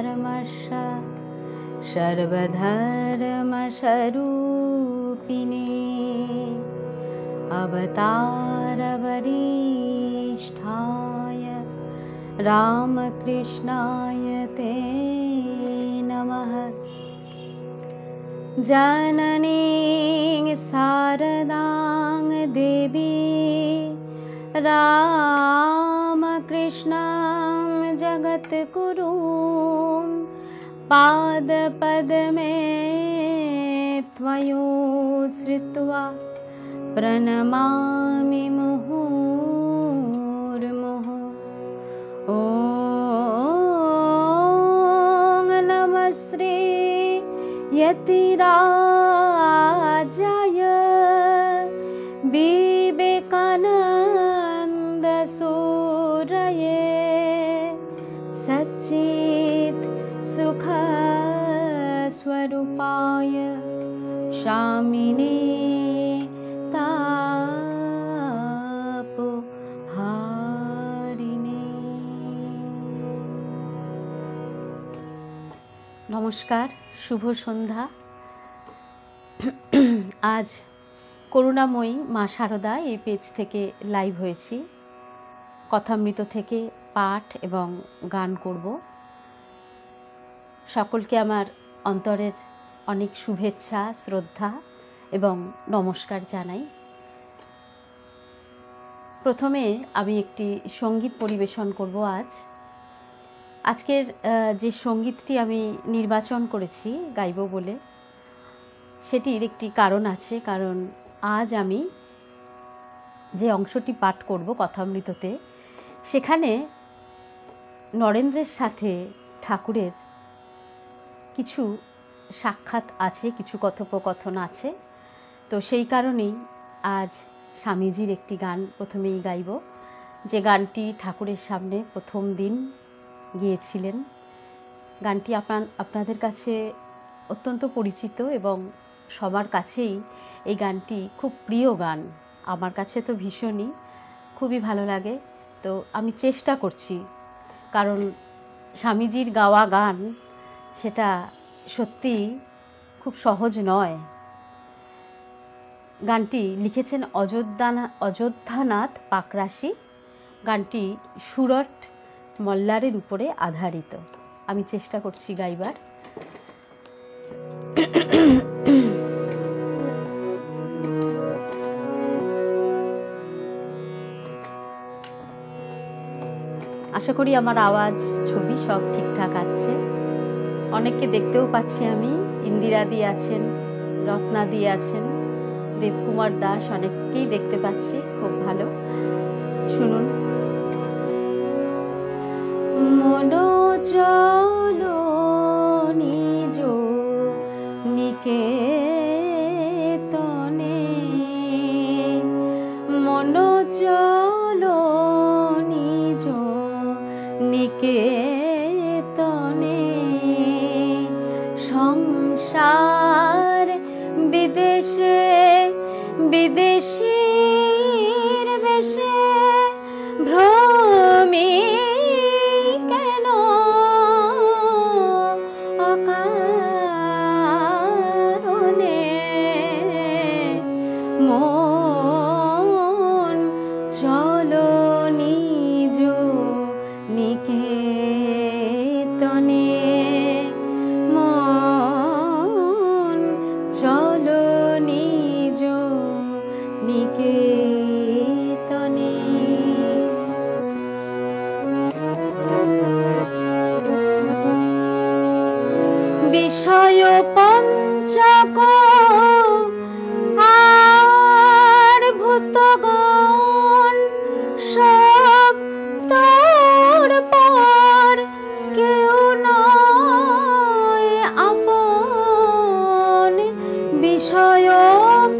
धर्मस्य सर्वधर्मस्वरूपिणे अवतारवरिष्ठाय रामकृष्णाय ते नमः। जननीं शारदां देवी रामकृष्णं जगद्गुरुं पादपद्मे त्वयोश्रित्वा प्रणमामि मुहुर्मुहुः। ॐ नमः श्री यतिराजाय विवेकानन्द सूरये सच्चित् सुख स्वरूपाय शामिने तापहारिणे। नमस्कार, शुभ सन्ध्या। आज করুণাময়ী মা শারদা এই পেজ থেকে লাইভ হয়েছি। কথামৃত থেকে পাঠ এবং গান করব। সকলকে আমার অন্তরের অনেক শুভেচ্ছা, শ্রদ্ধা এবং নমস্কার জানাই। প্রথমে আমি একটি সঙ্গীত পরিবেশন করব। আজকের যে সঙ্গীতটি আমি নির্বাচন করেছি গাইব বলে, সেটির একটি কারণ আছে। কারণ আজ আমি যে অংশটি পাঠ করব কথামৃততে, সেখানে নরেন্দ্রের সাথে ঠাকুরের কিছু সাক্ষাৎ আছে, কিছু কথোপকথন আছে। তো সেই কারণেই আজ স্বামীজির একটি গান প্রথমেই গাইব, যে গানটি ঠাকুরের সামনে প্রথম দিন গিয়েছিলেন। গানটি আপনাদের কাছে অত্যন্ত পরিচিত এবং সবার কাছেই এই গানটি খুব প্রিয় গান। আমার কাছে তো ভীষণই, খুবই ভালো লাগে। তো আমি চেষ্টা করছি, কারণ স্বামীজির গাওয়া গান সেটা সত্যি খুব সহজ নয়। গানটি লিখেছেন অযোধ্যানাথ পাকরাশি। গানটি সুরট মল্লারের উপরে আধারিত। আমি চেষ্টা করছি গাইবার। আশা করি আমার আওয়াজ, ছবি সব ঠিকঠাক আসছে। অনেককে দেখতেও পাচ্ছি আমি। ইন্দিরাদি আছেন, রত্নাদি আছেন, দেবকুমার দাস, অনেককেই দেখতে পাচ্ছি। খুব ভালো। শুনুন। মনোজল নিজ নিকেতনে, মনোজল নিজ নিকেতনে, সংসার বিদেশে বিদেশীর বেশে ভ্রমি কেন অকারণে, মন চলো নিজ নিকেতনে, মন চলো নিজ নিকেতনে। বিষয় পঞ্চক আর ভূতগণ সব তোর পর, কেউ নয় আপন। বিষয়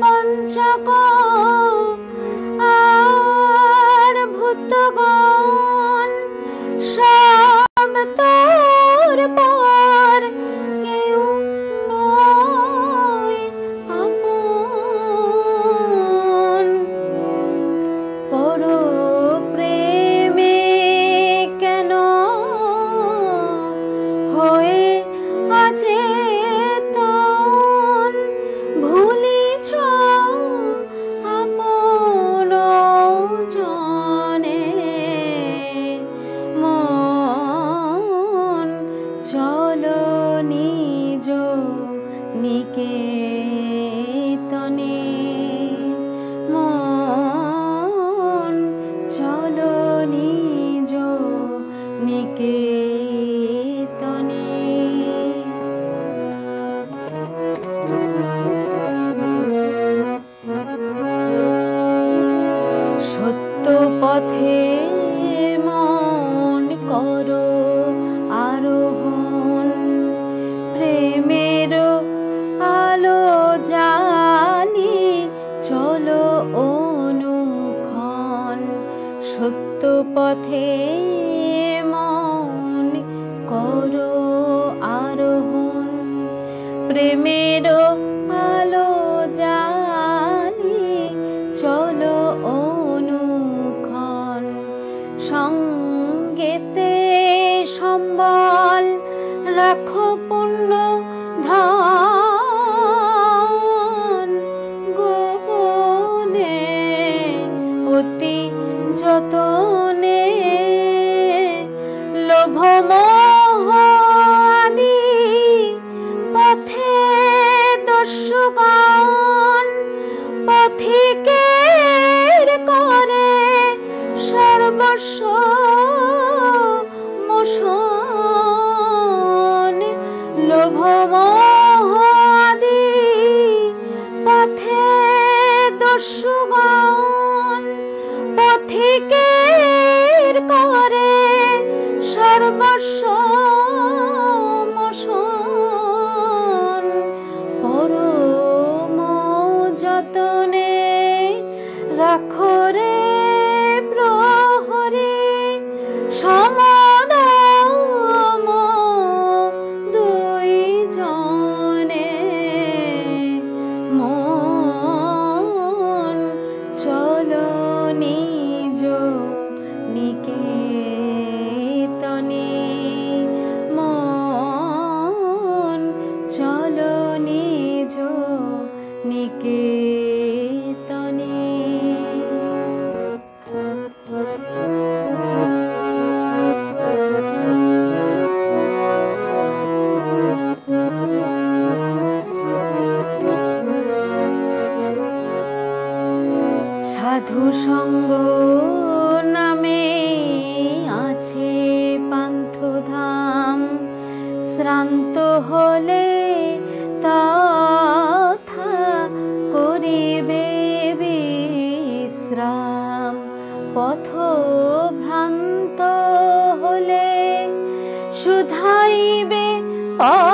পঞ্চক আর ভূতগণ সব তোর পর, কেউ নয় আপন। পর প্রেমে কেন হয়ে অচেতন ভুলিছ আপন জনে মন চলো নিজ নিকেতনে মন চলো নিজ নিকেতনে। সত্য পথে মন করো আরোহণ প্রেমের আলো জালি চলো অনুক্ষণ। সত্য পথে মন করো আরোহণ প্রেমের আলো জালি চলো অনুক্ষণ। সঙ্গেতে সম্বল রাখো পুণ্য ধন গোপনে অতি যতনে লোভ মোহ আদি পথে দস্যুগণ পথিকের করে সর্বস্ব মোশন। লোভ মোহ আদি পথে দস্যুগণ পথিকের করে সর্বস্ব মোশন। পরম যতনে রাখো রে প্রহরে সমদম দুই জনে মন চলো নিজ নিকেতনে মন চলো নিজ নিকেতনে। সাধু সঙ্গ নামে আছে পান্থধাম শ্রান্ত হলে তথা করিবে বিশ্রাম। পথ ভ্রান্ত হলে শুধাইবে পথ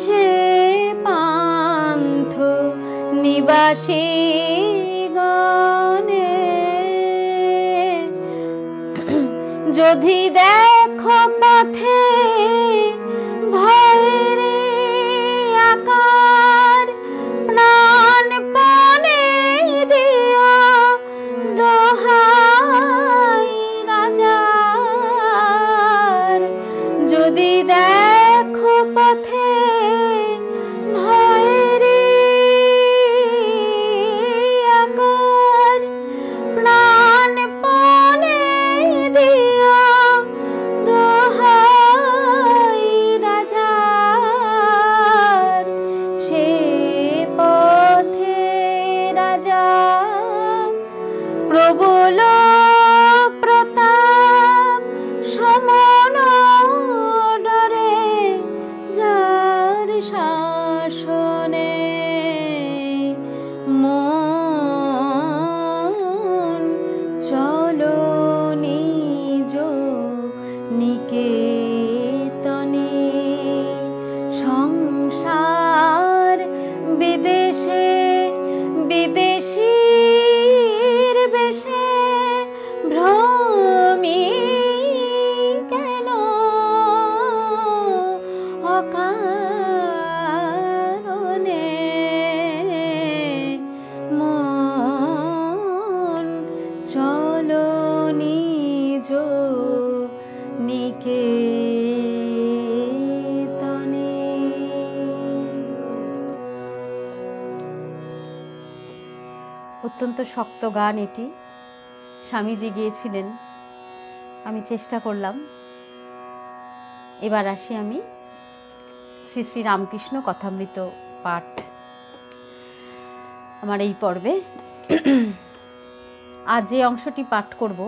সে পান্থ নিবাসী গণে। যদি দেখো পথে ভয়ের আকার প্রাণপণে দিও দোহাই রাজার। যদি দেখো পথে ভয়ের আকার প্রাণপণে দিও দোহাই রাজার। সে পথে রাজা প্রবল প্রতাপ সমন ডরে নিকেতনে। অত্যন্ত শক্ত গান এটি, স্বামীজি গিয়েছিলেন, আমি চেষ্টা করলাম। এবার আসি আমি শ্রী শ্রী রামকৃষ্ণ কথামৃত পাঠ আমার এই পর্বে। আজ যে অংশটি পাঠ করব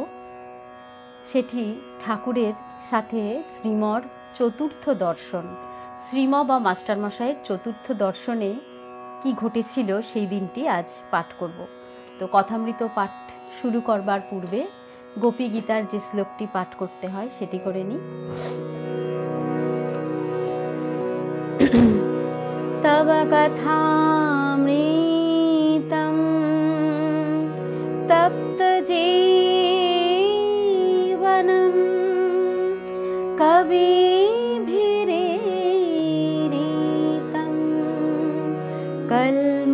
সেটি ঠাকুরের সাথে শ্রীমর চতুর্থ দর্শন, শ্রীম বা মাস্টারমশাইয়ের চতুর্থ দর্শনে কি ঘটেছিল সেই দিনটি আজ পাঠ করব। তো কথামৃত পাঠ শুরু করবার পূর্বে গোপী গীতার যে শ্লোকটি পাঠ করতে হয় সেটি করে নিই। তব কথামৃতম তপ্ত জীবনম কবিভিরেরিতম কল্মষাপহম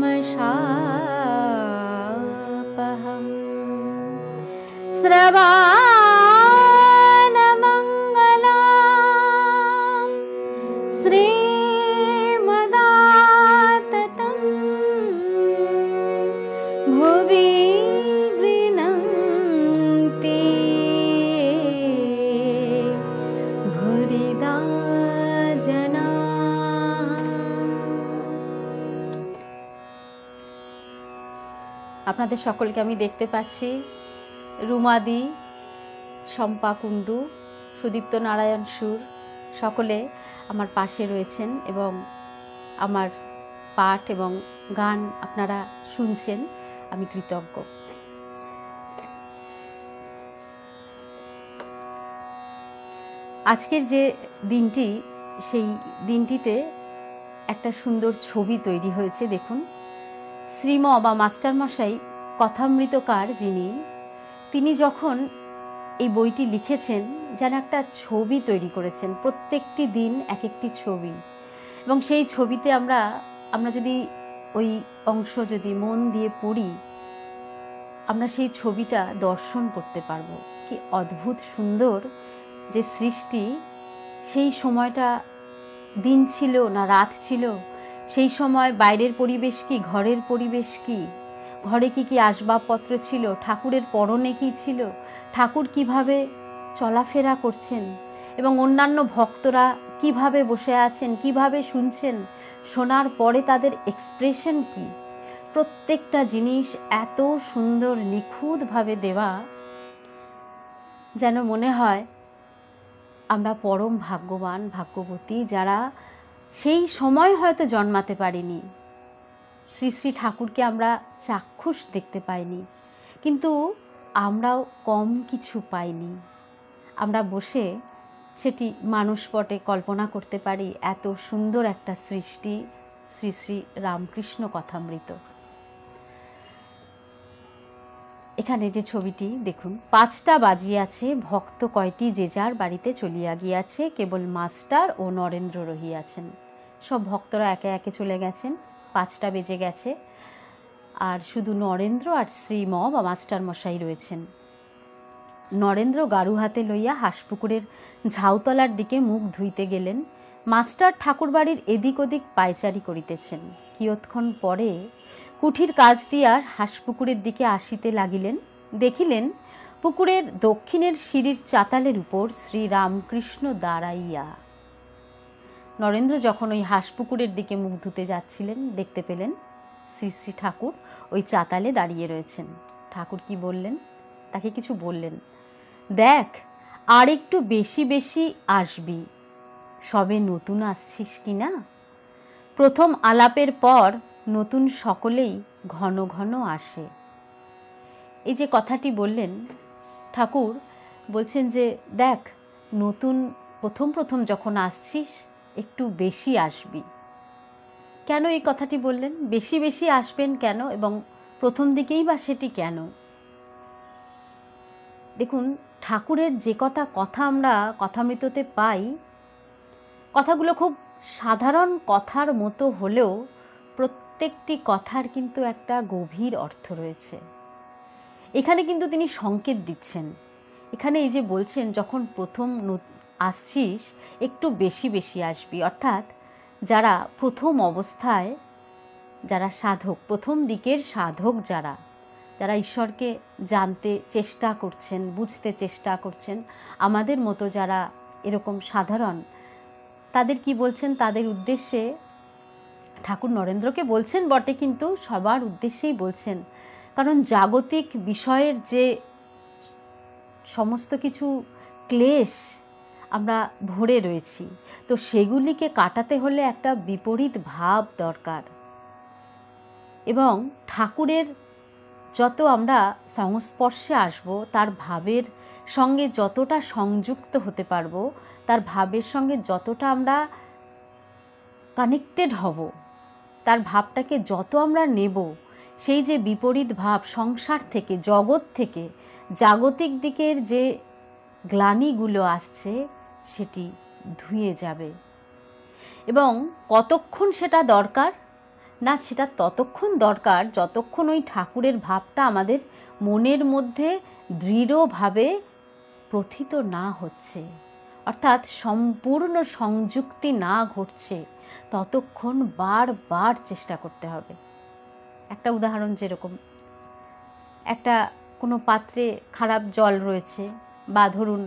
শ্রবণমঙ্গলম শ্রীমদাততম ভুবি গৃণন্তি ভুরিদা জনা। আপনাদের সকলকে আমি দেখতে পাচ্ছি। রুমাদি, শম্পা কুণ্ডু, সুদীপ্ত নারায়ণ সুর সকলে আমার পাশে রয়েছেন এবং আমার পাঠ এবং গান আপনারা শুনছেন, আমি কৃতজ্ঞ। আজকের যে দিনটি, সেই দিনটিতে একটা সুন্দর ছবি তৈরি হয়েছে। দেখুন, শ্রীম বা মাস্টারমশাই কথামৃতকার যিনি, তিনি যখন এই বইটি লিখেছেন যেন একটা ছবি তৈরি করেছেন, প্রত্যেকটি দিন এক একটি ছবি, এবং সেই ছবিতে আমরা যদি ওই অংশ যদি মন দিয়ে পড়ি, আমরা সেই ছবিটা দর্শন করতে পারবো। কি অদ্ভুত সুন্দর যে সৃষ্টি! সেই সময়টা দিন ছিল না রাত ছিল, সেই সময় বাইরের পরিবেশ কি, ঘরের পরিবেশ কি, ঘরে কি কি আসবাবপত্র ছিল, ঠাকুরের পরনে কি ছিল, ঠাকুর কিভাবে চলাফেরা করছেন, এবং অন্যান্য ভক্তরা কিভাবে বসে আছেন, কিভাবে শুনছেন, শোনার পরে তাদের এক্সপ্রেশন কি, প্রত্যেকটা জিনিস এত সুন্দর নিখুঁতভাবে দেওয়া, যেন মনে হয় আমরা পরম ভাগ্যবান ভাগ্যবতী যারা সেই সময় হয়তো জন্মাতে পারিনি, শ্রী শ্রী ঠাকুরকে আমরা চাক্ষুষ দেখতে পাইনি, কিন্তু আমরাও কম কিছু পাইনি। আমরা বসে সেটি মানুষপটে কল্পনা করতে পারি, এত সুন্দর একটা সৃষ্টি শ্রী শ্রী রামকৃষ্ণ কথামৃত। এখানে যে ছবিটি দেখুন, 5টা বাজিয়াছে, ভক্ত কয়টি যে যার বাড়িতে চলিয়া গিয়াছে, কেবল মাস্টার ও নরেন্দ্র রহিয়াছেন। সব ভক্তরা একে একে চলে গেছেন, 5টা বেজে গেছে, আর শুধু নরেন্দ্র আর শ্রীম বা মাস্টার মশাই রয়েছেন। নরেন্দ্র গাড়ু হাতে লইয়া হাঁসপুকুরের ঝাউতলার দিকে মুখ ধুইতে গেলেন। মাস্টার ঠাকুরবাড়ির এদিক ওদিক পায়চারি করিতেছেন। কিয়ৎক্ষণ পরে কুঠির কাজ দিয়া হাঁসপুকুরের দিকে আসিতে লাগিলেন। দেখিলেন পুকুরের দক্ষিণের সিঁড়ির চাতালের উপর শ্রী রামকৃষ্ণ দাঁড়াইয়া। নরেন্দ্র যখন ওই হাঁসপুকুরের দিকে মুখ ধুতে যাচ্ছিলেন, দেখতে পেলেন শ্রী শ্রী ঠাকুর ওই চাতালে দাঁড়িয়ে রয়েছেন। ঠাকুর কি বললেন? তাকে কিছু বললেন, দেখ আর একটু বেশি বেশি আসবি, সবে নতুন আসছিস কি না, প্রথম আলাপের পর নতুন সকলেই ঘন ঘন আসে। এই যে কথাটি বললেন, ঠাকুর বলছেন যে দেখ, নতুন প্রথম প্রথম যখন আসছিস একটু বেশি আসবি। কেন এই কথাটি বললেন? বেশি বেশি আসবেন কেন, এবং প্রথম দিকেই বা সেটি কেন? দেখুন, ঠাকুরের যে কটা কথা আমরা কথামৃততে পাই, কথাগুলো খুব সাধারণ কথার মতো হলেও প্রত্যেকটি কথার কিন্তু একটা গভীর অর্থ রয়েছে। এখানে কিন্তু তিনি সংকেত দিচ্ছেন। এখানে এই যে বলছেন, যখন প্রথম আসছিস একটু বেশি বেশি আসবি। অর্থাৎ যারা প্রথম অবস্থায়, যারা সাধক, প্রথম দিকের সাধক, যারা যারা ঈশ্বরকে জানতে চেষ্টা করছেন, বুঝতে চেষ্টা করছেন, আমাদের মতো যারা এরকম সাধারণ, তাদের কি বলছেন? তাদের উদ্দেশ্যে ঠাকুর নরেন্দ্রকে বলছেন বটে, কিন্তু সবার উদ্দেশ্যেই বলছেন। কারণ জাগতিক বিষয়ের যে সমস্ত কিছু ক্লেশ আমরা ভরে রয়েছি, তো সেগুলিকে কাটাতে হলে একটা বিপরীত ভাব দরকার। এবং ঠাকুরের যত আমরা সংস্পর্শে আসব, তার ভাবের সঙ্গে যতটা সংযুক্ত হতে পারবো, তার ভাবের সঙ্গে যতটা আমরা কানেক্টেড হব, তার ভাবটাকে যত আমরা নেব, সেই যে বিপরীত ভাব সংসার থেকে, জগৎ থেকে, জাগতিক দিকের যে গ্লানিগুলো আসছে, সেটি ধুয়ে যাবে। এবং কতক্ষণ সেটা দরকার? না, সেটা ততক্ষণ দরকার যতক্ষণ ওই ঠাকুরের ভাবটা আমাদের মনের মধ্যে দৃঢ়ভাবে প্রথিত না হচ্ছে, অর্থাৎ সম্পূর্ণ সংযুক্তি না ঘটছে, ততক্ষণ বারবার চেষ্টা করতে হবে। একটা উদাহরণ, যেরকম একটা কোনো পাত্রে খারাপ জল রয়েছে, বা ধরুন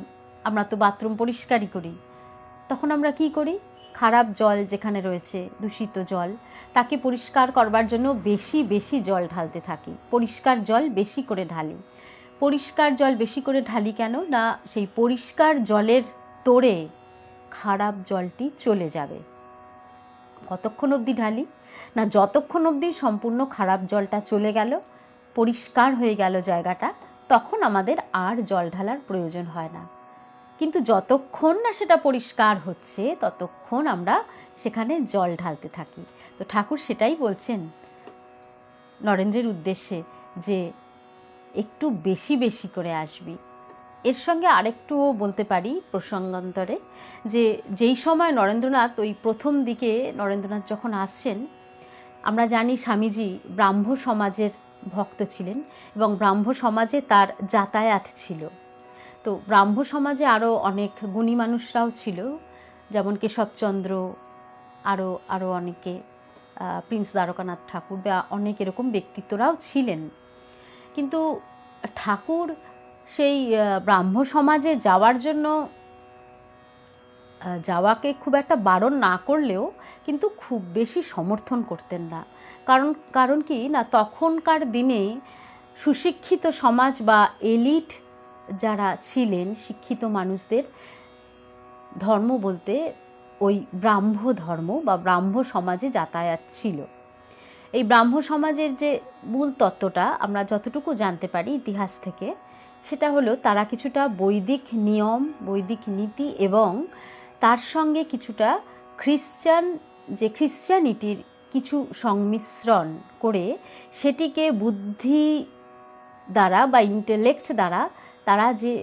আমরা তো বাথরুম পরিষ্কারই করি, তখন আমরা কি করি? খারাপ জল যেখানে রয়েছে, দূষিত জল, তাকে পরিষ্কার করবার জন্য বেশি বেশি জল ঢালতে থাকি, পরিষ্কার জল বেশি করে ঢালি। পরিষ্কার জল বেশি করে ঢালি কেন? না, সেই পরিষ্কার জলের তোড়ে খারাপ জলটি চলে যাবে। কতক্ষণ অবধি ঢালি? না, যতক্ষণ অবধি সম্পূর্ণ খারাপ জলটা চলে গেল, পরিষ্কার হয়ে গেল জায়গাটা, তখন আমাদের আর জল ঢালার প্রয়োজন হয় না। কিন্তু যতক্ষণ না সেটা পরিষ্কার হচ্ছে, ততক্ষণ আমরা সেখানে জল ঢালতে থাকি। তো ঠাকুর সেটাই বলছেন নরেন্দ্রের উদ্দেশ্যে, যে একটু বেশি বেশি করে আসবি। এর সঙ্গে আরেকটুও বলতে পারি প্রসঙ্গান্তরে, যে যেই সময় নরেন্দ্রনাথ, ওই প্রথম দিকে নরেন্দ্রনাথ যখন আসছেন, আমরা জানি স্বামীজি ব্রাহ্ম সমাজের ভক্ত ছিলেন, এবং ব্রাহ্ম সমাজে তার যাতায়াত ছিল। তো ব্রাহ্ম সমাজে আরও অনেক গুণী মানুষরাও ছিল, যেমন কেশবচন্দ্র, আরও অনেকে, প্রিন্স দ্বারকানাথ ঠাকুর, বা অনেক এরকম ব্যক্তিত্বরাও ছিলেন। কিন্তু ঠাকুর সেই ব্রাহ্ম সমাজে যাওয়ার জন্য যাওয়াকে খুব একটা বারণ না করলেও কিন্তু খুব বেশি সমর্থন করতেন না। কারণ কি না, তখনকার দিনে সুশিক্ষিত সমাজ বা এলিট যারা ছিলেন, শিক্ষিত মানুষদের ধর্ম বলতে ওই ব্রাহ্ম ধর্ম বা ব্রাহ্ম সমাজে যাতায়াত ছিল। এই ব্রাহ্ম সমাজের যে মূল তত্ত্বটা আমরা যতটুকু জানতে পারি ইতিহাস থেকে, সেটা হলো তারা কিছুটা বৈদিক নিয়ম, বৈদিক নীতি, এবং তার সঙ্গে কিছুটা খ্রিশ্চানিটির কিছু সংমিশ্রণ করে সেটিকে বুদ্ধি দ্বারা বা ইন্টেলেক্ট দ্বারা তারা যে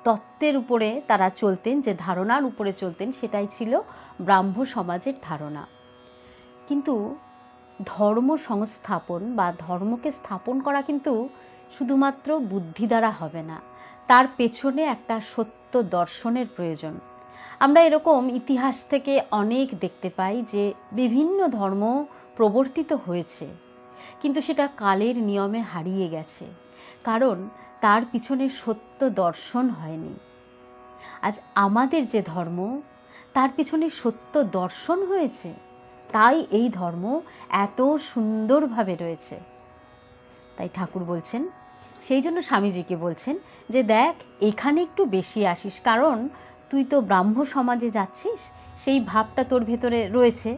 তত্ত্বের উপরে তারা চলতেন, যে ধারণার উপরে চলতেন, সেটাই ছিল ব্রাহ্ম সমাজের ধারণা। কিন্তু ধর্ম সংস্থাপন বা ধর্মকে স্থাপন করা কিন্তু শুধুমাত্র বুদ্ধি দ্বারা হবে না, তার পেছনে একটা সত্য দর্শনের প্রয়োজন। আমরা এরকম ইতিহাস থেকে অনেক দেখতে পাই যে বিভিন্ন ধর্ম প্রবর্তিত হয়েছে, কিন্তু সেটা কালের নিয়মে হারিয়ে গেছে, কারণ তার পিছনে সত্য দর্শন হয়নি। আজ আমাদের যে ধর্ম, তার পিছনে সত্য দর্শন হয়েছে, তাই এই ধর্ম এত সুন্দরভাবে রয়েছে। তাই ঠাকুর বলছেন, সেই জন্য স্বামীজিকে বলছেন যে দেখ, এখানে একটু বেশি আসিস, কারণ তুই তো ব্রাহ্ম সমাজে যাচ্ছিস, সেই ভাবটা তোর ভেতরে রয়েছে,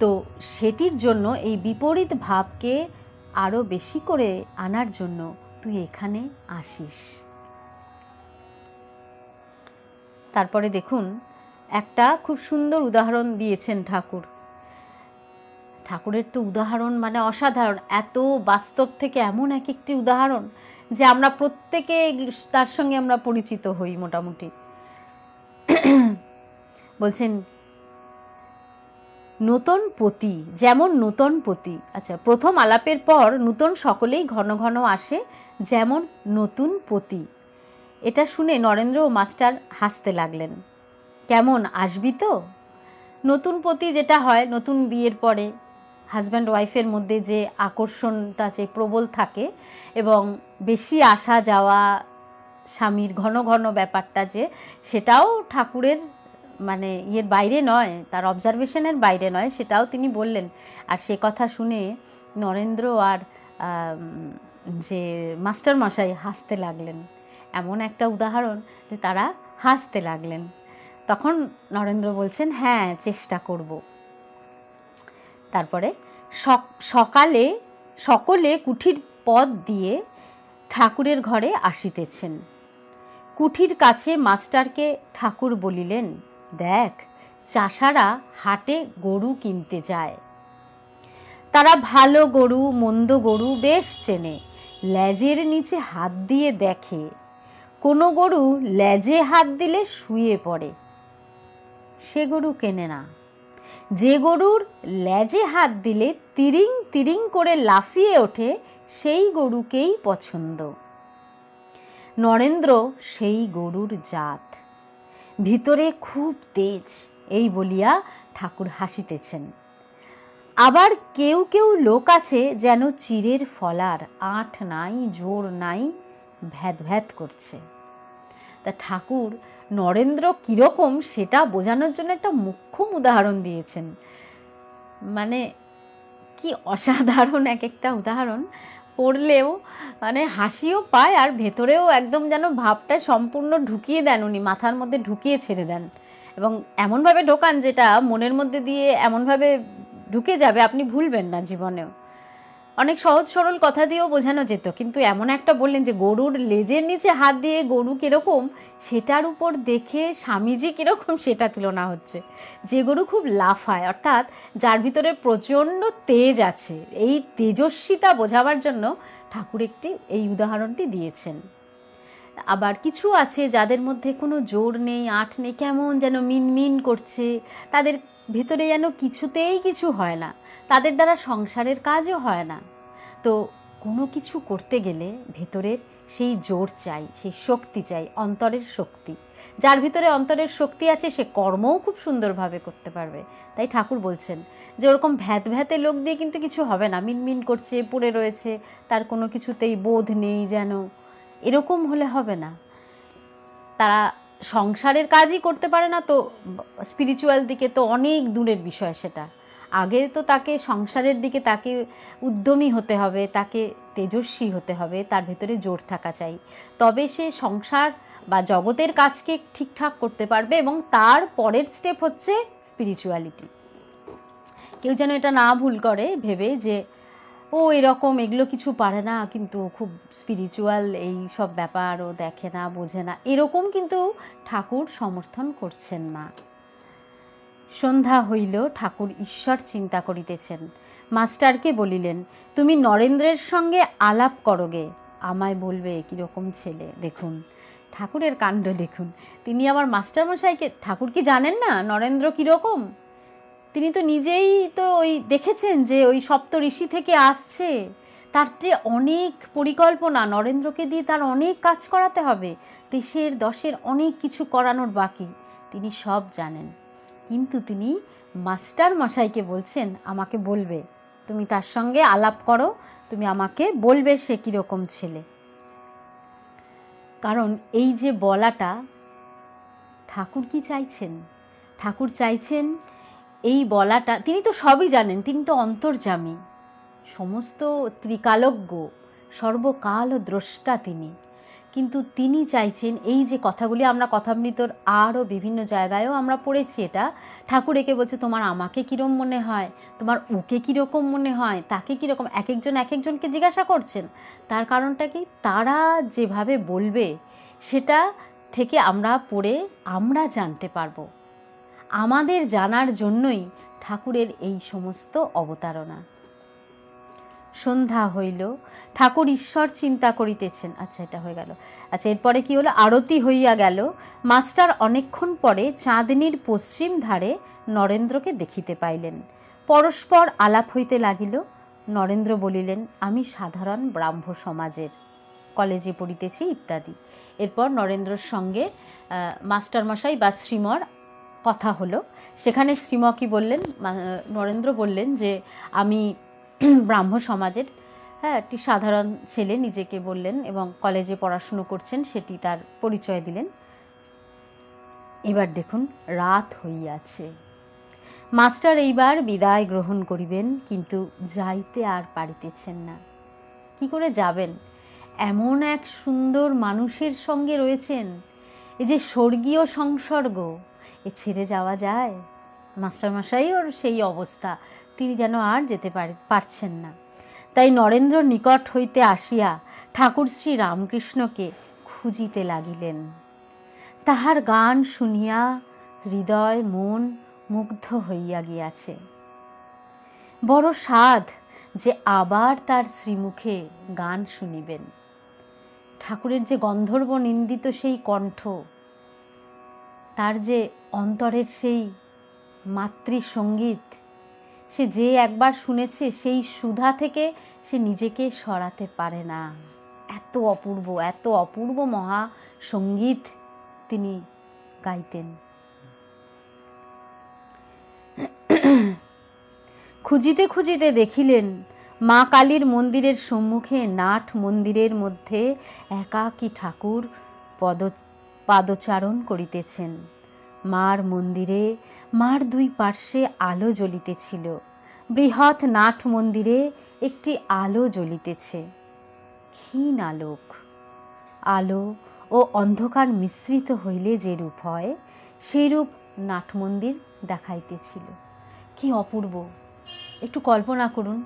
তো সেটির জন্য এই বিপরীত ভাবকে আরও বেশি করে আনার জন্য তুই এখানে আসিস। তারপরে দেখুন, একটা খুব সুন্দর উদাহরণ দিয়েছেন ঠাকুর। ঠাকুরের তো উদাহরণ মানে অসাধারণ, এত বাস্তব থেকে এমন এক একটি উদাহরণ যে আমরা প্রত্যেকে তার সঙ্গে আমরা পরিচিত হই মোটামুটি। বলছেন নূতন পতি, যেমন নূতন পতি, আচ্ছা, প্রথম আলাপের পর নূতন সকলেই ঘন ঘন আসে, যেমন নতুন পতি। এটা শুনে নরেন্দ্র ও মাস্টার হাসতে লাগলেন। কেমন, আসবি তো? নতুন পতি যেটা হয়, নতুন বিয়ের পরে হাজব্যান্ড ওয়াইফের মধ্যে যে আকর্ষণটা যে প্রবল থাকে এবং বেশি আসা যাওয়া, স্বামীর ঘন ঘন ব্যাপারটা যে, সেটাও ঠাকুরের মানে ইয়ের বাইরে নয়, তার অবজারভেশনের বাইরে নয়, সেটাও তিনি বললেন। আর সে কথা শুনে নরেন্দ্র আর যে মাস্টার মশাই হাসতে লাগলেন। এমন একটা উদাহরণ যে তারা হাসতে লাগলেন। তখন নরেন্দ্র বলছেন, হ্যাঁ চেষ্টা করব। তারপরে সকালে সকলে কুঠির পথ দিয়ে ঠাকুরের ঘরে আসিতেছেন। কুঠির কাছে মাস্টারকে ঠাকুর বলিলেন, দেখ চাষারা হাটে গরু কিনতে যায়, তারা ভালো গরু মন্দ গরু বেশ চেনে, লেজের নিচে হাত দিয়ে দেখে, কোনো গরু লেজে হাত দিলে শুয়ে পড়ে, সে গরু কেনে না। যে গরুর লেজে হাত দিলে তিরিং তিরিং করে লাফিয়ে ওঠে, সেই গরুকেই পছন্দ। নরেন্দ্র সেই গরুর জাত, ভিতরে খুব তেজ, এই বলিয়া ঠাকুর হাসিতেছেন। আবার কেউ কেউ লোক আছে যেন চিরের ফলার, আঁট নাই জোর নাই, ভ্যাদ ভ্যাদ করছে। তা ঠাকুর নরেন্দ্র কীরকম সেটা বোঝানোর জন্য একটা মোক্ষম উদাহরণ দিয়েছেন। মানে কি অসাধারণ এক একটা উদাহরণ, পড়লেও মানে হাসিও পায় আর ভেতরেও একদম যেন ভাবটা সম্পূর্ণ ঢুকিয়ে দেন, উনি মাথার মধ্যে ঢুকিয়ে ছেড়ে দেন এবং এমনভাবে ঢোকান যেটা মনের মধ্যে দিয়ে এমনভাবে ঢুকে যাবে আপনি ভুলবেন না জীবনেও। অনেক সহজ সরল কথা দিয়েও বোঝানো যেত, কিন্তু এমন একটা বললেন যে গরুর লেজের নিচে হাত দিয়ে গরু কীরকম সেটার উপর দেখে স্বামীজি কীরকম সেটা তুলনা হচ্ছে। যে গরু খুব লাফায়, অর্থাৎ যার ভিতরে প্রচণ্ড তেজ আছে, এই তেজস্বিতা বোঝাবার জন্য ঠাকুর এই উদাহরণটি দিয়েছেন। আবার কিছু আছে যাদের মধ্যে কোনো জোর নেই, আঁট নেই, কেমন যেন মিনমিন করছে, তাদের ভেতরে যেন কিছুতেই কিছু হয় না, তাদের দ্বারা সংসারের কাজও হয় না। তো কোনো কিছু করতে গেলে ভেতরের সেই জোর চাই, সেই শক্তি চাই, অন্তরের শক্তি। যার ভিতরে অন্তরের শক্তি আছে সে কর্মও খুব সুন্দরভাবে করতে পারবে। তাই ঠাকুর বলছেন যে ওরকম ভ্যাত ভ্যাতে লোক দিয়ে কিন্তু কিছু হবে না, মিনমিন করছে, পড়ে রয়েছে, তার কোনো কিছুতেই বোধ নেই যেন, এরকম হলে হবে না। তারা সংসারের কাজই করতে পারে না, তো স্পিরিচুয়াল দিকে তো অনেক দূরের বিষয় সেটা। আগে তো তাকে সংসারের দিকে তাকে উদ্যমী হতে হবে, তাকে তেজস্বী হতে হবে, তার ভেতরে জোর থাকা চাই, তবে সে সংসার বা জগতের কাজকে ঠিকঠাক করতে পারবে। এবং তার পরের স্টেপ হচ্ছে স্পিরিচুয়ালিটি। কেউ যেন এটা না ভুল করে ভেবে যে ও এরকম এগুলো কিছু পারে না, কিন্তু খুব স্পিরিচুয়াল, এই সব ব্যাপার ও দেখে না, বোঝে না, এরকম কিন্তু ঠাকুর সমর্থন করছেন না। সন্ধ্যা হইল, ঠাকুর ঈশ্বর চিন্তা করিতেছেন। মাস্টারকে বলিলেন, তুমি নরেন্দ্রের সঙ্গে আলাপ করোগে, আমায় বলবে কীরকম ছেলে। দেখুন ঠাকুরের কাণ্ড দেখুন, তিনি আবার মাস্টারমশাইকে, ঠাকুর কি জানেন না নরেন্দ্র কীরকম? তিনি তো নিজেই তো ওই দেখেছেন যে ওই সপ্ত ঋষি থেকে আসছে, তার যে অনেক পরিকল্পনা, নরেন্দ্রকে দিয়ে তার অনেক কাজ করাতে হবে, দেশের দশের অনেক কিছু করানোর বাকি, তিনি সব জানেন। কিন্তু তিনি মাস্টার মশাইকে বলছেন আমাকে বলবে, তুমি তার সঙ্গে আলাপ করো, তুমি আমাকে বলবে সে কীরকম ছেলে। কারণ এই যে বলাটা, ঠাকুর কি চাইছেন? ঠাকুর চাইছেন এই বলাটা, তিনি তো সবই জানেন, তিনি তো অন্তর্যামী, সমস্ত ত্রিকালজ্ঞ, সর্বকাল দ্রষ্টা তিনি, কিন্তু তিনি চাইছেন এই যে কথাগুলি আমরা কথামৃতর আরও বিভিন্ন জায়গায়ও আমরা পড়েছি, এটা ঠাকুর একে বলছে তোমার আমাকে কীরকম মনে হয়, তোমার ওকে কীরকম মনে হয়, তাকে কীরকম, এক একজন এক একজনকে জিজ্ঞাসা করছেন। তার কারণটা কি, তারা যেভাবে বলবে সেটা থেকে আমরা পড়ে আমরা জানতে পারবো। আমাদের জানার জন্যই ঠাকুরের এই সমস্ত অবতারণা। সন্ধ্যা হইল, ঠাকুর ঈশ্বর চিন্তা করিতেছেন। আচ্ছা এটা হয়ে গেল। আচ্ছা এরপরে কি হলো, আরতি হইয়া গেল। মাস্টার অনেকক্ষণ পরে চাঁদনির পশ্চিম ধারে নরেন্দ্রকে দেখিতে পাইলেন। পরস্পর আলাপ হইতে লাগিল। নরেন্দ্র বলিলেন, আমি সাধারণ ব্রাহ্ম সমাজের, কলেজে পড়িতেছি ইত্যাদি। এরপর নরেন্দ্রর সঙ্গে মাস্টারমশাই বা শ্রীমর কথা হলো। সেখানে শ্রীমকী বললেন, নরেন্দ্র বললেন যে আমি ব্রাহ্ম সমাজের একটি সাধারণ ছেলে নিজেকে বললেন এবং কলেজে পড়াশুনো করছেন সেটি তার পরিচয় দিলেন। এবার দেখুন রাত হইয়াছে, মাস্টার এইবার বিদায় গ্রহণ করিবেন, কিন্তু যাইতে আর পারিতেছেন না। কি করে যাবেন? এমন এক সুন্দর মানুষের সঙ্গে রয়েছেন, এই যে স্বর্গীয় সংসর্গ, এ ছেড়ে যাওয়া যায়? মাস্টারমশাই ওর সেই অবস্থা, তিনি যেন আর যেতে পারছেন না। তাই নরেন্দ্র নিকট হইতে আসিয়া ঠাকুর শ্রী রামকৃষ্ণকে খুঁজিতে লাগিলেন। তাহার গান শুনিয়া হৃদয় মন মুগ্ধ হইয়া গিয়াছে। বড় সাধ যে আবার তার শ্রীমুখে গান শুনিবেন। ঠাকুরের যে গন্ধর্ব নিন্দিত সেই কণ্ঠ, তার যে অন্তরের সেই মাতৃসঙ্গীত, সে যে একবার শুনেছে সেই সুধা থেকে সে নিজেকে সরাতে পারে না। এত অপূর্ব, এত অপূর্ব মহা সঙ্গীত তিনি গাইতেন। খুঁজিতে খুঁজিতে দেখিলেন মা কালীর মন্দিরের সম্মুখে নাট মন্দিরের মধ্যে একাকী ঠাকুর পাদচারণ করিতেছেন। মার মন্দিরে মার দুই পার্শ্বে আলো জ্বলিতেছিল। বৃহৎ নাট মন্দিরে একটি আলো জ্বলিতেছে, ক্ষীণ আলোক। আলো ও অন্ধকার মিশ্রিত হইলে যে রূপ হয় সেই রূপ নাট মন্দির দেখাইতেছিল। কি অপূর্ব! একটু কল্পনা করুন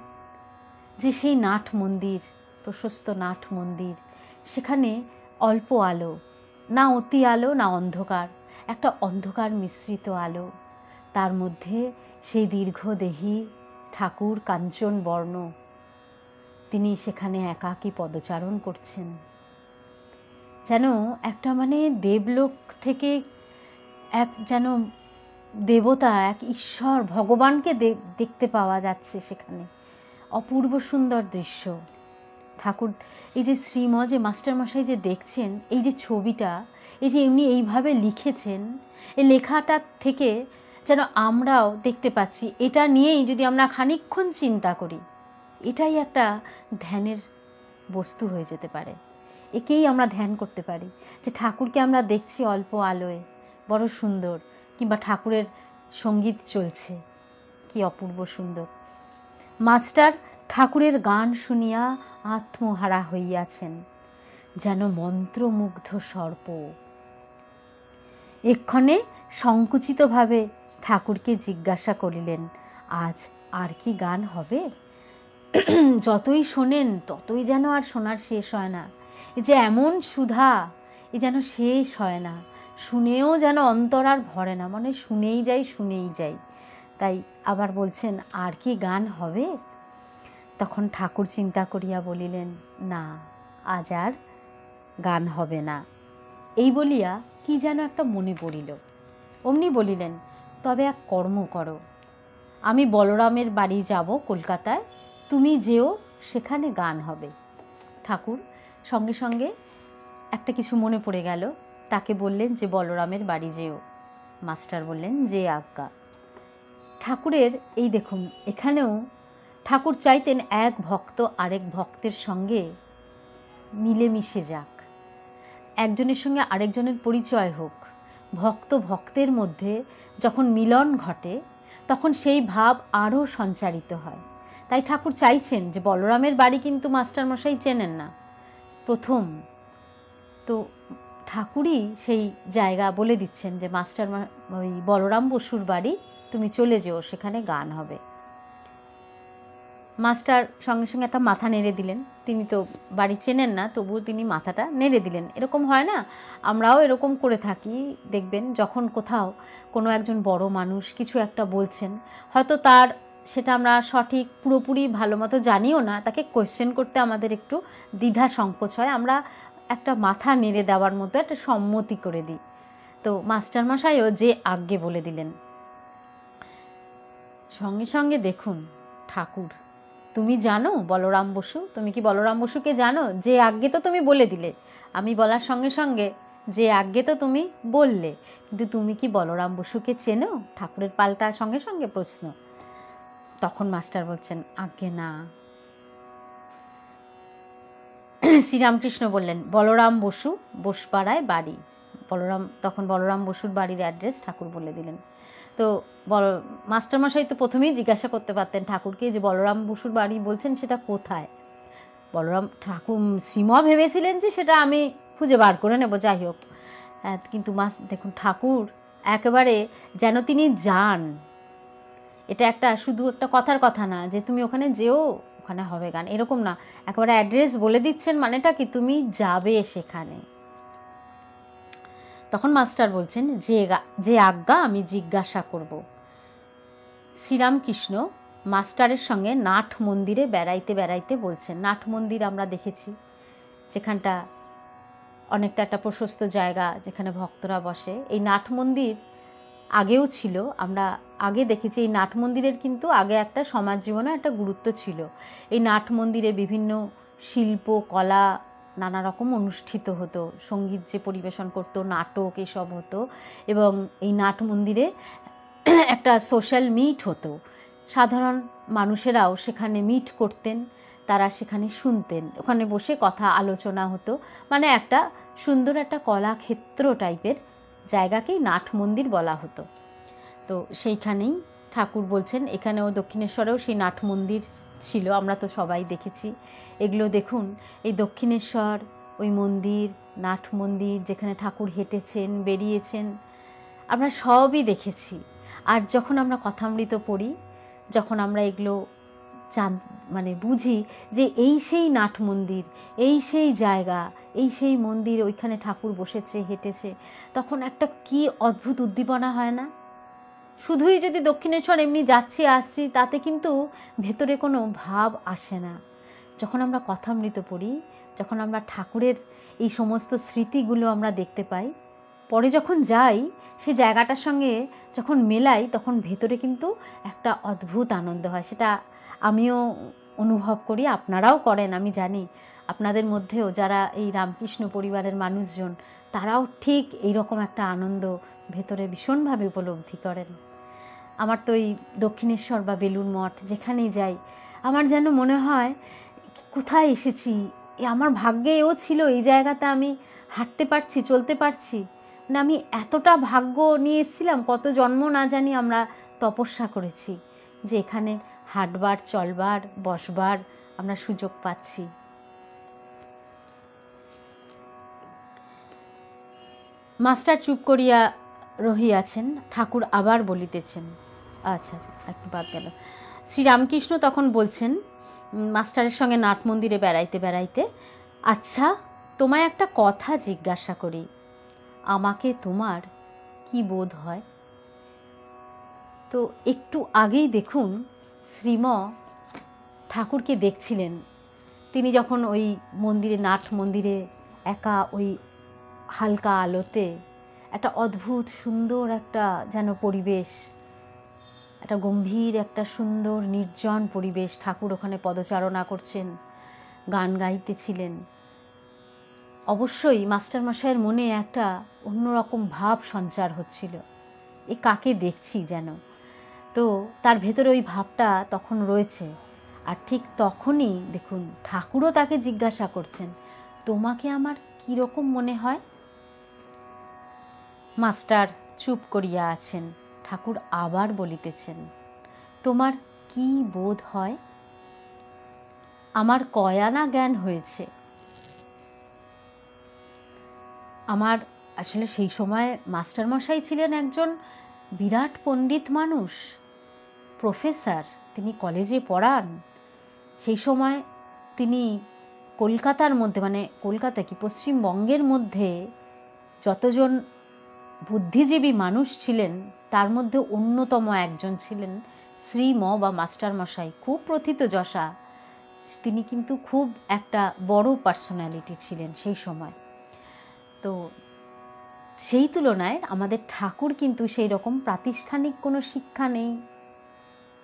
যে সেই নাট মন্দির, প্রশস্ত নাট মন্দির, সেখানে অল্প আলো, না অতি আলো না অন্ধকার, একটা অন্ধকার মিশ্রিত আলো, তার মধ্যে সেই দীর্ঘদেহী ঠাকুর কাঞ্চন বর্ণ, তিনি সেখানে একাকী পদচারণ করছেন। যেন একটা দেবলোক থেকে এক যেন দেবতা, এক ঈশ্বর ভগবানকে দেখতে পাওয়া যাচ্ছে সেখানে। অপূর্ব সুন্দর দৃশ্য। ঠাকুর এই যে যে মাস্টারমশাই যে দেখছেন, এই যে ছবিটা, এই যে এমনি এইভাবে লিখেছেন, এই লেখাটা থেকে যেন আমরাও দেখতে পাচ্ছি। এটা নিয়েই যদি আমরা খানিকক্ষণ চিন্তা করি, এটাই একটা ধ্যানের বস্তু হয়ে যেতে পারে। একেই আমরা ধ্যান করতে পারি যে ঠাকুরকে আমরা দেখছি অল্প আলোয়, বড় সুন্দর, কিংবা ঠাকুরের সঙ্গীত চলছে, কি অপূর্ব সুন্দর। মাস্টার ঠাকুরের গান শুনিয়া আত্মহারা হইয়াছেন, যেন মন্ত্রমুগ্ধ সর্প। এক্ষণে সংকুচিতভাবে ঠাকুরকে জিজ্ঞাসা করিলেন, আজ আর কি গান হবে? যতই শোনেন ততই যেন আর শোনার শেষ হয় না। এই যে এমন সুধা, এ যেন শেষ হয় না, শুনেও যেন অন্তর আর ভরে না, শুনেই যাই। তাই আবার বলছেন, আর কি গান হবে? তখন ঠাকুর চিন্তা করিয়া বলিলেন, না, আজ আর গান হবে না। এই বলিয়া কি যেন একটা মনে পড়িল। অমনি বলিলেন, তবে এক কর্ম করো, আমি বলরামের বাড়ি যাব কলকাতায়, তুমি যেও, সেখানে গান হবে। ঠাকুর সঙ্গে সঙ্গে একটা কিছু মনে পড়ে গেল, তাকে বললেন যে বলরামের বাড়ি যেও। মাস্টার বললেন যে আজ্ঞা। ঠাকুরের এই দেখুন, এখানেও ঠাকুর চাইতেন এক ভক্ত আরেক ভক্তের সঙ্গে মিলেমিশে যাক, একজনের সঙ্গে আরেকজনের পরিচয় হোক। ভক্ত ভক্তের মধ্যে যখন মিলন ঘটে তখন সেই ভাব আরও সঞ্চারিত হয়। তাই ঠাকুর চাইছেন যে বলরামের বাড়ি কিন্তু মাস্টারমশাই চেনেন না, প্রথম তো ঠাকুরই সেই জায়গা বলে দিচ্ছেন যে ওই বলরাম বসুর বাড়ি তুমি চলে যেও, সেখানে গান হবে। মাস্টার সঙ্গে সঙ্গে একটা মাথা নেড়ে দিলেন। তিনি তো বাড়ি চেনেন না, তবুও তিনি মাথাটা নেড়ে দিলেন। এরকম হয় না, আমরাও এরকম করে থাকি। দেখবেন যখন কোথাও কোনো একজন বড় মানুষ কিছু একটা বলছেন, হয়তো তার সেটা আমরা সঠিক পুরোপুরি ভালো মতো জানিও না, তাকে কোয়েশ্চেন করতে আমাদের একটু দ্বিধা সংকোচ হয়, আমরা একটা মাথা নেড়ে দেওয়ার মতো একটা সম্মতি করে দিই। তো মাস্টারমশাইও যে আজ্ঞে বলে দিলেন। সঙ্গে সঙ্গে দেখুন ঠাকুর, তুমি জানো বলরাম বসু? তুমি কি বলরাম বসুকে জানো? যে আজ্ঞে তো তুমি বলে দিলে। আমি বলার সঙ্গে সঙ্গে যে আজ্ঞে তো তুমি বললে, কিন্তু তুমি কি বলরাম বসুকে চেনো? ঠাকুরের পাল্টা সঙ্গে সঙ্গে প্রশ্ন। তখন মাস্টার বলছেন, আজ্ঞে না। শ্রীরামকৃষ্ণ বললেন, বলরাম বসু, বোসপাড়ায় বাড়ি। তখন বলরাম বসুর বাড়ির অ্যাড্রেস ঠাকুর বলে দিলেন। তো মাস্টারমশাই তো প্রথমেই জিজ্ঞাসা করতে পারতেন ঠাকুরকে যে বলরাম বসুর বাড়ি বলছেন সেটা কোথায়। শ্রীম ভেবেছিলেন যে সেটা আমি খুঁজে বার করে নেব, যাই হোক। কিন্তু দেখুন ঠাকুর একেবারে যেন তিনি যান, এটা শুধু একটা কথার কথা না যে তুমি ওখানে যেও, ওখানে হবে গান, এরকম না। একেবারে অ্যাড্রেস বলে দিচ্ছেন, মানেটা কি তুমি যাবে সেখানে। তখন মাস্টার বলছেন, যে আজ্ঞা আমি জিজ্ঞাসা করব। শ্রীরামকৃষ্ণ মাস্টারের সঙ্গে নাট মন্দিরে বেড়াইতে বেড়াইতে বলছেন, নাট মন্দির আমরা দেখেছি, যেখানটা অনেকটা একটা প্রশস্ত জায়গা যেখানে ভক্তরা বসে। এই নাট মন্দির আগেও ছিল, আমরা আগে দেখেছি। এই নাট মন্দিরের কিন্তু আগে একটা সমাজ জীবনে একটা গুরুত্ব ছিল। এই নাট মন্দিরে বিভিন্ন শিল্প কলা নানা রকম অনুষ্ঠিত হতো, সঙ্গীত যে পরিবেশন করতো, নাটক এসব হতো। এবং এই নাট মন্দিরে একটা সোশ্যাল মিট হতো, সাধারণ মানুষেরাও সেখানে মিট করতেন, তারা সেখানে শুনতেন, ওখানে বসে কথা আলোচনা হতো, মানে একটা সুন্দর একটা কলাক্ষেত্র টাইপের জায়গাকেই নাট মন্দির বলা হতো। তো সেইখানেই ঠাকুর বলছেন, এখানেও দক্ষিণেশ্বরেও সেই নাট মন্দির ছিল, আমরা তো সবাই দেখেছি এগুলো। দেখুন এই দক্ষিণেশ্বর, ওই মন্দির, নাট মন্দির যেখানে ঠাকুর হেঁটেছেন, বেরিয়েছেন, আমরা সবই দেখেছি। আর যখন আমরা কথামৃত পড়ি, যখন আমরা এগুলো মানে বুঝি যে এই সেই নাট মন্দির, এই সেই জায়গা, এই সেই মন্দির, ওইখানে ঠাকুর বসেছে, হেঁটেছে, তখন একটা কি অদ্ভুত উদ্দীপনা হয় না? শুধুই যদি দক্ষিণেশ্বর এমনি যাচ্ছি আসছি, তাতে কিন্তু ভেতরে কোনো ভাব আসে না। যখন আমরা কথামৃত পড়ি, যখন আমরা ঠাকুরের এই সমস্ত স্মৃতিগুলো আমরা দেখতে পাই, পরে যখন যাই সেই জায়গাটার সঙ্গে যখন মেলাই, তখন ভেতরে কিন্তু একটা অদ্ভুত আনন্দ হয়। সেটা আমিও অনুভব করি, আপনারাও করেন আমি জানি। আপনাদের মধ্যেও যারা এই রামকৃষ্ণ পরিবারের মানুষজন, তারাও ঠিক এইরকম একটা আনন্দ ভেতরে ভীষণভাবে উপলব্ধি করেন। আমার তো এই দক্ষিণেশ্বর বা বেলুড় মঠ যেখানেই যাই, আমার যেন মনে হয় কোথায় এসেছি, আমার ভাগ্যেও ছিল এই জায়গাতে আমি হাঁটতে পারছি, চলতে পারছি। মানে আমি এতটা ভাগ্য নিয়ে এসেছিলাম, কত জন্ম না জানি আমরা তপস্যা করেছি যে এখানে হাঁটবার, চলবার, বসবার আমরা সুযোগ পাচ্ছি। মাস্টার চুপ করিয়া রহিয়াছেন, ঠাকুর আবার বলিতেছেন। আচ্ছা, একটু বাদ গেল। শ্রীরামকৃষ্ণ তখন বলছেন মাস্টারের সঙ্গে নাট মন্দিরে বেড়াইতে বেড়াইতে, আচ্ছা তোমায় একটা কথা জিজ্ঞাসা করি, আমাকে তোমার কি বোধ হয়? তো একটু আগেই দেখুন শ্রীম ঠাকুরকে দেখছিলেন, তিনি যখন ওই মন্দিরে, নাট মন্দিরে একা ওই হালকা আলোতে, একটা অদ্ভুত সুন্দর একটা যেন পরিবেশ, একটা গম্ভীর, একটা সুন্দর নির্জন পরিবেশ, ঠাকুর ওখানে পদচারণা করছেন, গান গাইতেছিলেন। অবশ্যই মাস্টারমশাইয়ের মনে একটা অন্যরকম ভাব সঞ্চার হচ্ছিল, এ কাকে দেখছি যেন। তো তার ভেতরে ওই ভাবটা তখন রয়েছে। আর ঠিক তখনই দেখুন ঠাকুরও তাকে জিজ্ঞাসা করছেন, তোমাকে আমার কীরকম মনে হয়? মাস্টার চুপ করিয়া আছেন, ঠাকুর আবার বলিতেছেন, তোমার কি বোধ হয়? আমার কয়ানা জ্ঞান হয়েছে। আমার আসলে সেই সময় মাস্টারমশাই ছিলেন একজন বিরাট পণ্ডিত মানুষ, প্রফেসর, তিনি কলেজে পড়ান। সেই সময় তিনি কলকাতার মধ্যে, মানে কলকাতা কি পশ্চিমবঙ্গের মধ্যে যতজন বুদ্ধিজীবী মানুষ ছিলেন তার মধ্যে অন্যতম একজন ছিলেন শ্রীম বা মাস্টারমশাই। খুব প্রথিতযশা, তিনি কিন্তু খুব একটা বড় পার্সোনালিটি ছিলেন সেই সময়। তো সেই তুলনায় আমাদের ঠাকুর কিন্তু সেই রকম প্রাতিষ্ঠানিক কোনো শিক্ষা নেই,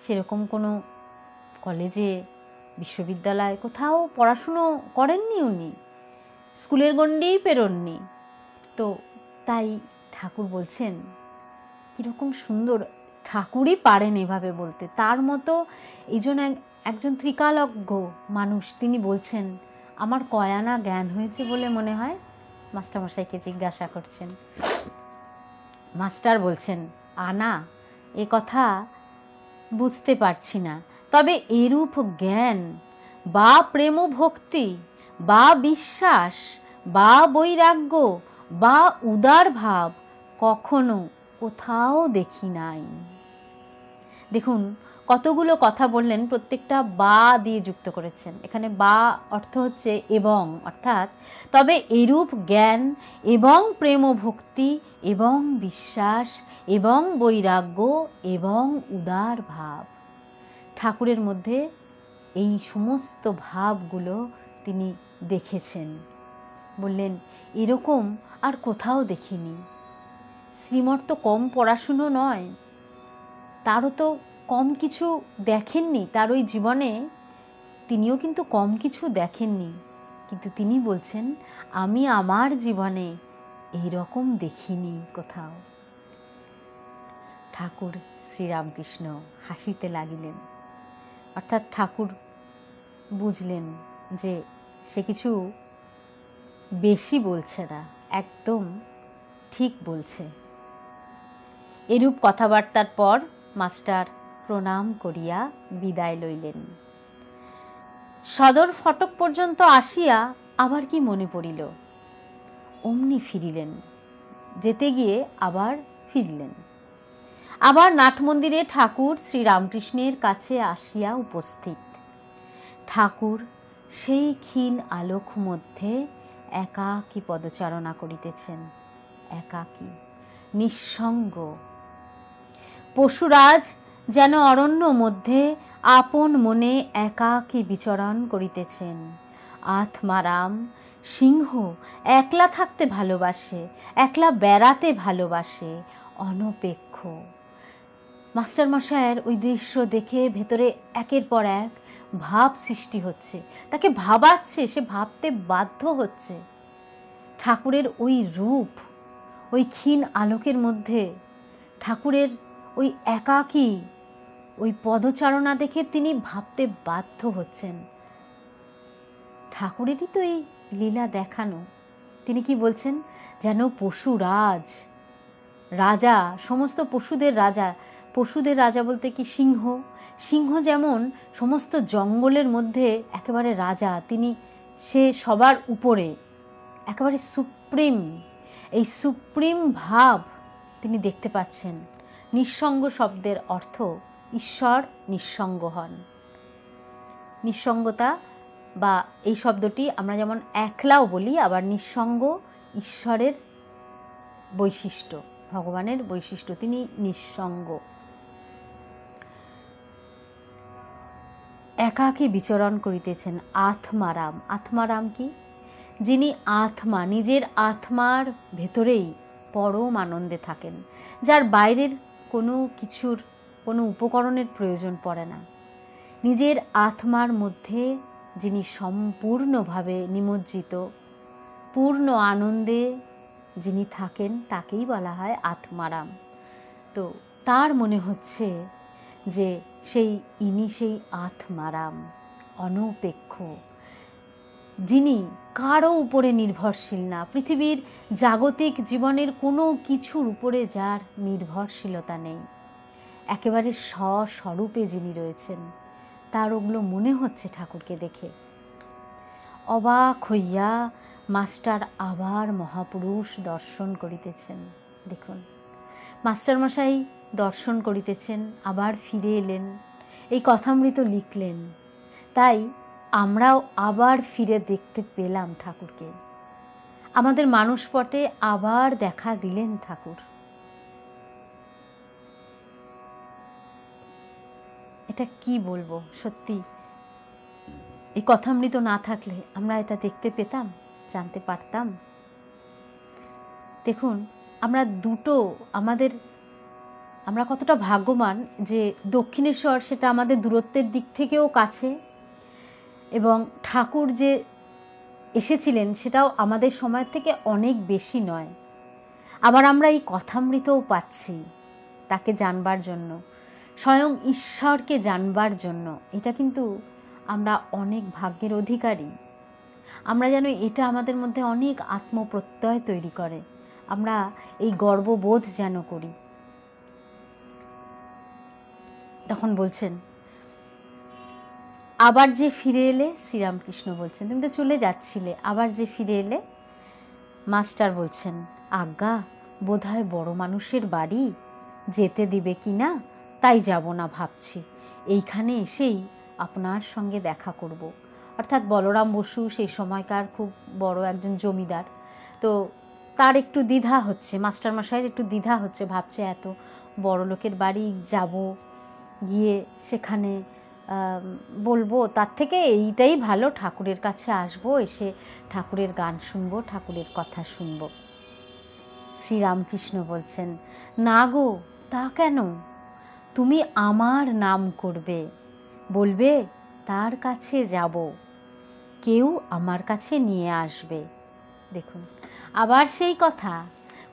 সেরকম কোনো কলেজে, বিশ্ববিদ্যালয়ে কোথাও পড়াশুনো করেননি, উনি স্কুলের গণ্ডেই পেরোননি। তো তাই ঠাকুর বলছেন, কীরকম সুন্দর, ঠাকুরই পারেন এভাবে বলতে। তার মতো এই জন্য একজন ত্রিকালজ্ঞ মানুষ, তিনি বলছেন আমার কয়ানা জ্ঞান হয়েছে বলে মনে হয়। মাস্টারমশাইকে জিজ্ঞাসা করছেন, মাস্টার বলছেন আনা, এ কথা বুঝতে পারছি না, তবে এরূপ জ্ঞান বা প্রেম ভক্তি বা বিশ্বাস বা বৈরাগ্য বা উদার ভাব কখনো কোথাও দেখি নাই। দেখুন কতগুলো কথা বললেন, প্রত্যেকটা বা দিয়ে যুক্ত করেছেন। এখানে বা অর্থ হচ্ছে এবং, অর্থাৎ তবে এরূপ জ্ঞান এবং প্রেম ভক্তি এবং বিশ্বাস এবং বৈরাগ্য এবং উদার ভাব, ঠাকুরের মধ্যে এই সমস্ত ভাবগুলো তিনি দেখেছেন। বললেন এরকম আর কোথাও দেখিনি। শ্রীমঠ তো কম পড়াশুনো নয়, তারও তো কম কিছু দেখেননি, তার ওই জীবনে তিনিও কিন্তু কম কিছু দেখেননি, কিন্তু তিনি বলছেন আমি আমার জীবনে এইরকম দেখিনি কোথাও। ঠাকুর শ্রীরামকৃষ্ণ হাসিতে লাগিলেন, অর্থাৎ ঠাকুর বুঝলেন যে সে কিছু বেশি বলছে না, একদম ঠিক বলছে। এরূপ কথাবার্তার পর মাস্টার প্রণাম করিয়া বিদায় লইলেন। সদর ফটক পর্যন্ত আসিয়া আবার কি মনে পড়িল, অমনি ফিরিলেন, যেতে গিয়ে আবার ফিরলেন। আবার নাট মন্দিরে ঠাকুর শ্রীরামকৃষ্ণের কাছে আসিয়া উপস্থিত। ঠাকুর সেই ক্ষীণ আলোক মধ্যে একাকী পদচারণা করিতেছেন, একাকী, নিঃসঙ্গ। পশুরাজ যেন অরণ্য মধ্যে আপন মনে একাকী বিচরণ করিতেছেন। আত্মারাম সিংহ একলা থাকতে ভালোবাসে, একলা বেড়াতে ভালোবাসে, অনপেক্ষ। মাস্টারমশায়ের ওই দৃশ্য দেখে ভেতরে একের পর এক ভাব সৃষ্টি হচ্ছে, তাকে ভাবাচ্ছে, সে ভাবতে বাধ্য হচ্ছে। ঠাকুরের ওই রূপ, ওই ক্ষীণ আলোকের মধ্যে ঠাকুরের ওই একাকী ওই পদচারণা দেখে তিনি ভাবতে বাধ্য হচ্ছেন। ঠাকুরেরই তো এই লীলা দেখানো। তিনি কি বলছেন, যেন পশুরাজ, রাজা, সমস্ত পশুদের রাজা। পশুদের রাজা বলতে কি সিংহ, সিংহ যেমন সমস্ত জঙ্গলের মধ্যে একেবারে রাজা, তিনি সে সবার উপরে, একেবারে সুপ্রিম। এই সুপ্রিম ভাব তিনি দেখতে পাচ্ছেন। নিঃসঙ্গ শব্দের অর্থ ঈশ্বর নিঃসঙ্গ হন। নিঃসঙ্গতা বা এই শব্দটি আমরা যেমন একলাও বলি, আবার নিঃসঙ্গ ঈশ্বরের বৈশিষ্ট্য, ভগবানের বৈশিষ্ট্য, তিনি নিঃসঙ্গ। একাকী বিচরণ করিতেছেন, আত্মারাম। আত্মারাম কি? যিনি আত্মা, নিজের আত্মার ভেতরেই পরম আনন্দে থাকেন, যার বাইরের কোনো কিছুর, কোনো উপকরণের প্রয়োজন পড়ে না। নিজের আত্মার মধ্যে যিনি সম্পূর্ণভাবে নিমজ্জিত, পূর্ণ আনন্দে যিনি থাকেন, তাকেই বলা হয় আত্মারাম। তো তার মনে হচ্ছে যে ইনি সেই আত্মারাম, অনপেক্ষ, যিনি কারো উপরে নির্ভরশীল না, পৃথিবীর জাগতিক জীবনের কোনো কিছুর উপরে যার নির্ভরশীলতা নেই, একেবারে স্বস্বরূপে যিনি রয়েছেন, তার ওগুলো মনে হচ্ছে ঠাকুরকে দেখে। অবাক হইয়া মাস্টার আবার মহাপুরুষ দর্শন করিতেছেন। দেখুন, মাস্টারমশাই দর্শন করিতেছেন, আবার ফিরে এলেন, এই কথামৃত লিখলেন, তাই আমরাও আবার ফিরে দেখতে পেলাম ঠাকুরকে। আমাদের মানসপটে আবার দেখা দিলেন ঠাকুর। এটা কি বলবো, সত্যি এই কথামৃত না থাকলে আমরা এটা দেখতে পেতাম, জানতে পারতাম। দেখুন, আমরা আমরা কতটা ভাগ্যবান যে দক্ষিণেশ্বর সেটা আমাদের দূরত্বের দিক থেকেও কাছে, এবং ঠাকুর যে এসেছিলেন সেটাও আমাদের সময় থেকে অনেক বেশি নয়। আবার আমরা এই কথামৃতও পাচ্ছি তাকে জানবার জন্য, স্বয়ং ঈশ্বরকে জানবার জন্য। এটা কিন্তু আমরা অনেক ভাগ্যের অধিকারী। আমরা যেন এটা আমাদের মধ্যে অনেক আত্মপ্রত্যয় তৈরি করে, আমরা এই গর্ববোধ যেন করি। তখন বলছেন, আবার যে ফিরে এলে, শ্রীরামকৃষ্ণ বলছেন তুমি তো চলে যাচ্ছিলে, আবার যে ফিরে এলে। মাস্টার বলছেন, আজ্ঞা বোধহয় বড় মানুষের বাড়ি, যেতে দিবে কি না তাই যাব না ভাবছি, এইখানে এসেই আপনার সঙ্গে দেখা করব। অর্থাৎ বলরাম বসু সেই সময়কার খুব বড় একজন জমিদার, তো তার একটু দ্বিধা হচ্ছে, মাস্টারমশাইয়ের একটু দ্বিধা হচ্ছে, ভাবছে এত বড় লোকের বাড়ি যাব, গিয়ে সেখানে বলবো, তার থেকে এইটাই ভালো, ঠাকুরের কাছে আসবো, এসে ঠাকুরের গান শুনবো, ঠাকুরের কথা শুনবো। শ্রীরামকৃষ্ণ বলছেন, না গো তা কেন, তুমি আমার নাম করবে, বলবে তার কাছে যাব, কেউ আমার কাছে নিয়ে আসবে। দেখুন আবার সেই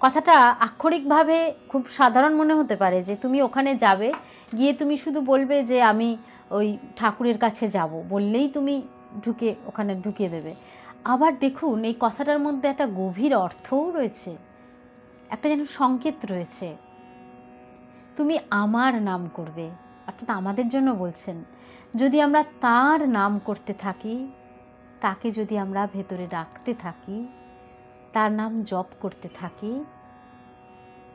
কথাটা আক্ষরিকভাবে খুব সাধারণ মনে হতে পারে, যে তুমি ওখানে যাবে, গিয়ে তুমি শুধু বলবে যে আমি ওই ঠাকুরের কাছে যাব, বললেই তুমি ওখানে ঢুকিয়ে দেবে। আবার দেখুন এই কথাটার মধ্যে একটা গভীর অর্থও রয়েছে, একটা যেন সংকেত রয়েছে। তুমি আমার নাম করবে, অর্থাৎ আমাদের জন্য বলছেন। যদি আমরা তার নাম করতে থাকি, তাকে যদি আমরা ভেতরে রাখতে থাকি, তার নাম জপ করতে থাকি,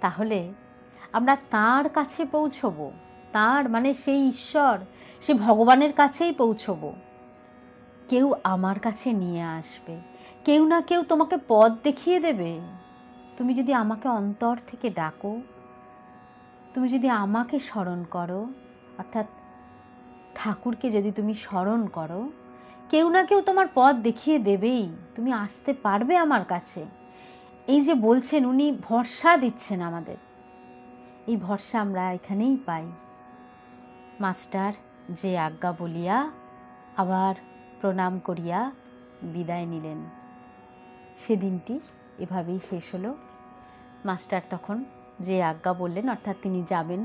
তাহলে আমরা তার কাছে পৌঁছবো। তার মানে সেই ঈশ্বর, সে ভগবানের কাছেই পৌঁছবো। কেউ আমার কাছে নিয়ে আসবে, কেউ না কেউ তোমাকে পথ দেখিয়ে দেবে। তুমি যদি আমাকে অন্তর থেকে ডাকো, তুমি যদি আমাকে স্মরণ করো, অর্থাৎ ঠাকুরকে যদি তুমি স্মরণ করো, কেউ না কেউ তোমার পথ দেখিয়ে দেবেই, তুমি আসতে পারবে আমার কাছে। এই যে বলছেন, উনি ভরসা দিচ্ছেন আমাদের, এই ভরসা আমরা এখানেই পাই। মাস্টার যে আজ্ঞা বলিয়া আবার প্রণাম করিয়া বিদায় নিলেন। সেদিনটি এভাবেই শেষ হলো। মাস্টার তখন যে আজ্ঞা বললেন, অর্থাৎ তিনি যাবেন,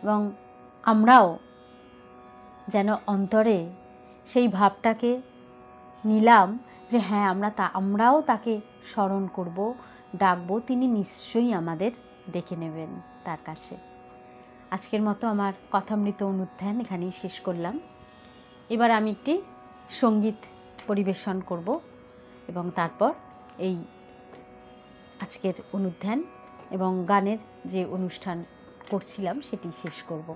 এবং আমরাও যেন অন্তরে সেই ভাবটাকে নিলাম যে হ্যাঁ আমরাও তাকে স্মরণ করব, ডাকবো, তিনি নিশ্চয়ই আমাদের ডেকে নেবেন তার কাছে। আজকের মতো আমার কথামৃত অনুধ্যান এখানেই শেষ করলাম। এবার আমি একটি সঙ্গীত পরিবেশন করব এবং তারপর এই আজকের অনুধ্যান এবং গানের যে অনুষ্ঠান করছিলাম সেটি শেষ করব।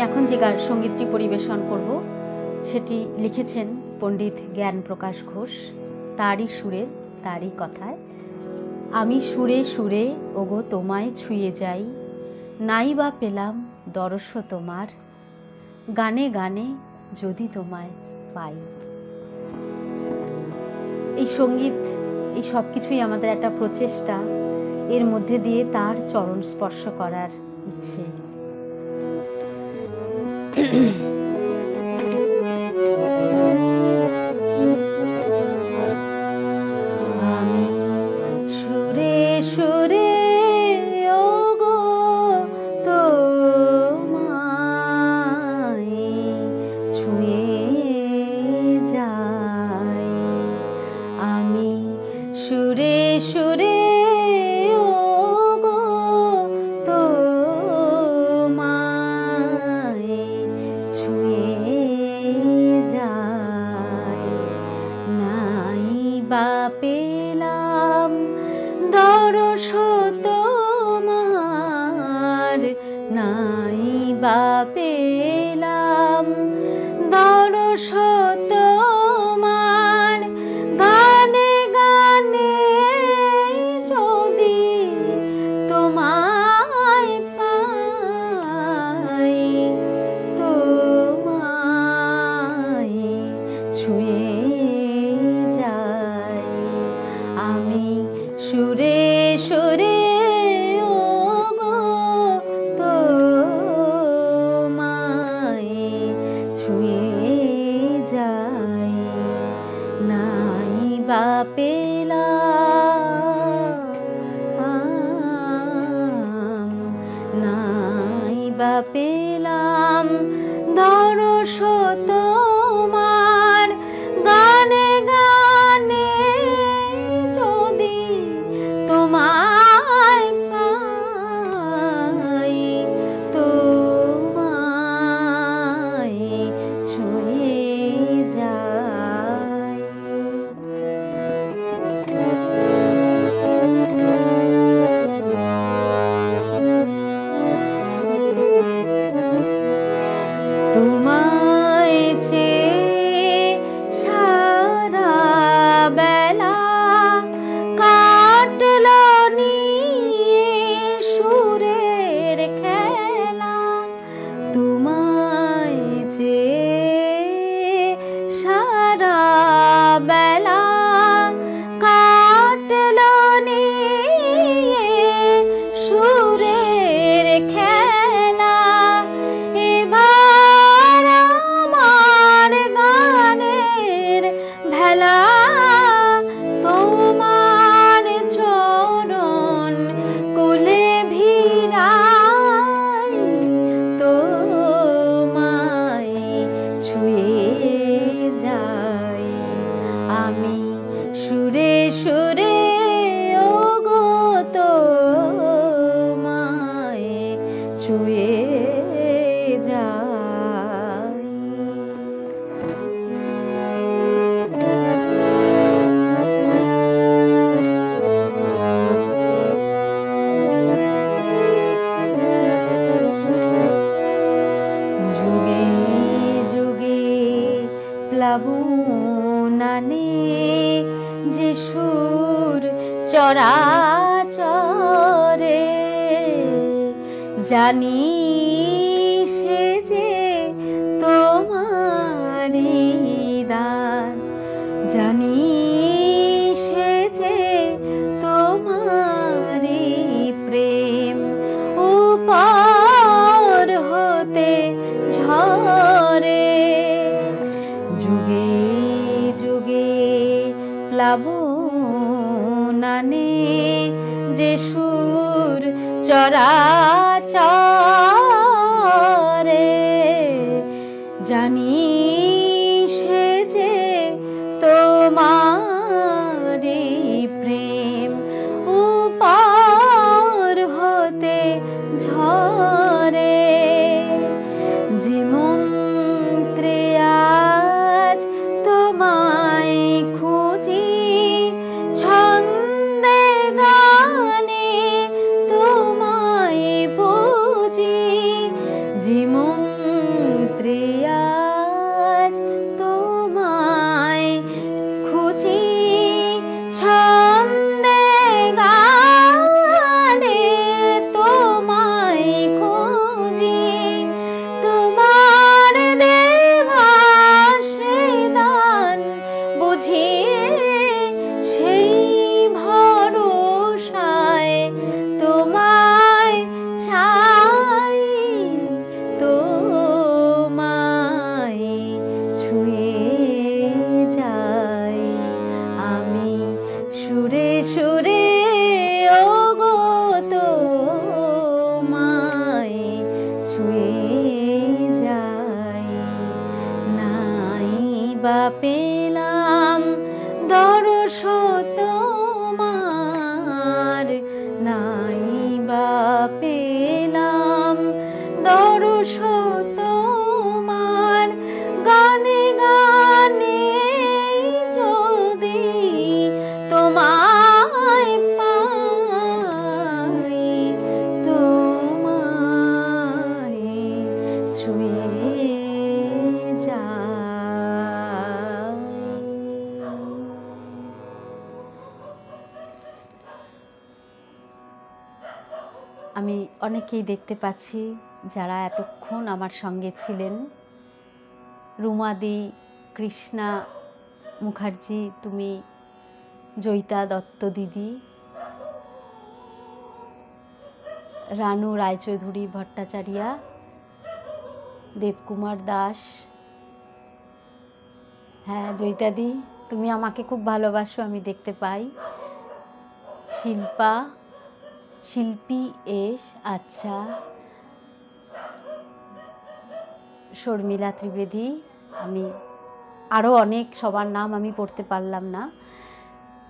এখন যে সঙ্গীতটি পরিবেশন করব সেটি লিখেছেন পণ্ডিত জ্ঞান প্রকাশ ঘোষ, তারই সুরের তারই কথায়। আমি সুরে সুরে ওগো তোমায় ছুঁয়ে যাই, নাই বা পেলাম দরস তোমার, গানে গানে যদি তোমায় পাই। এই সঙ্গীত, এই সব কিছুই আমাদের একটা প্রচেষ্টা, এর মধ্যে দিয়ে তার চরণ স্পর্শ করার ইচ্ছে। আমি সুরে সুরে ওগো তোমায় ছুঁয়ে যাই, আমি সুরে সুরে পেলাম দরস তোমার, নাই বা পেলাম দরস তোমার, গানে গানে যদি তোমায় পাই, তোমায় বা পেলাম, নাই বা পেলাম দরস তোমার, গানে গানে যদি তোমায় পাই, তোমায় ছুঁয়ে যাই। তোমায় চেয়ে সারা বেলা কাটলো নিয়ে সুরের খেলা, তোমায় চেয়ে সারা বেলা কাটলো নিয়ে সুরের খেলা। এবার আমার গানের ভেলা তোমার চরণ কোলে ভিড়াই, তোমায় ছুঁয়ে যাই আমি সুরে সুরে, ওগো তোমায় ছুঁয়ে যাই। যুগে যুগে প্লাবন আনে যে সুর চরাচরে, জানি সে যে তোমারই দান, জানি সে যে তোমারই প্রেম, উপর হতে ঝরে। যুগে যুগে প্লাবন আনে যে সুর চরাচরে, জানি সে যে তোমারই প্রেম, উপর হতে ঝরে। যে মন্ত্রে আজ তোমায় খুঁজি, ছন্দে গানে তোমায় বুঝি, যে মন্ত্রে আজ তোমায় খুঁজি, ছন্দে গানে তোমায় খুঁজি, তোমার দেওয়া সে দান বুঝিয়ে সেই ভরসায় তোমায় চাই, তোমায় ছুঁয়ে যাই আমি সুরে সুরে, ওগো তোমায় ছুঁয়ে যাই। নাই বা পেলাম দরস তোমার, নাই বা পেলাম দরস তোমার, গানে গানে যদি তোমায় পাই, তোমায় ছুঁয়ে যাই। আমি অনেকেই দেখতে পাচ্ছি যারা এতক্ষণ আমার সঙ্গে ছিলেন। রুমাদি, কৃষ্ণা মুখার্জি, তুমি, জয়িতা দত্ত দিদি, রানু রায়চৌধুরী ভট্টাচার্যা, দেবকুমার দাস, হ্যাঁ জয়িতাদি তুমি আমাকে খুব ভালোবাসো, আমি দেখতে পাই। শিল্পী এস, আচ্ছা। শর্মিলা ত্রিবেদী, আমি আরও অনেক সবার নাম আমি পড়তে পারলাম না,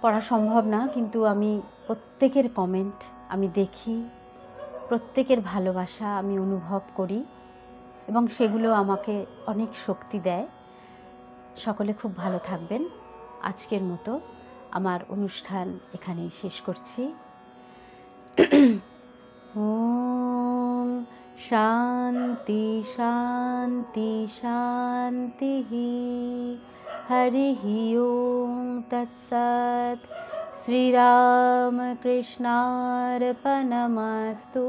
পড়া সম্ভব না, কিন্তু আমি প্রত্যেকের কমেন্ট আমি দেখি, প্রত্যেকের ভালোবাসা আমি অনুভব করি এবং সেগুলো আমাকে অনেক শক্তি দেয়। সকলে খুব ভালো থাকবেন। আজকের মতো আমার অনুষ্ঠান এখানেই শেষ করছি। ওম শান্তি শান্তি শান্তি। হরি ওম তৎসৎ। শ্রীরামকৃষ্ণার্পণমস্তু।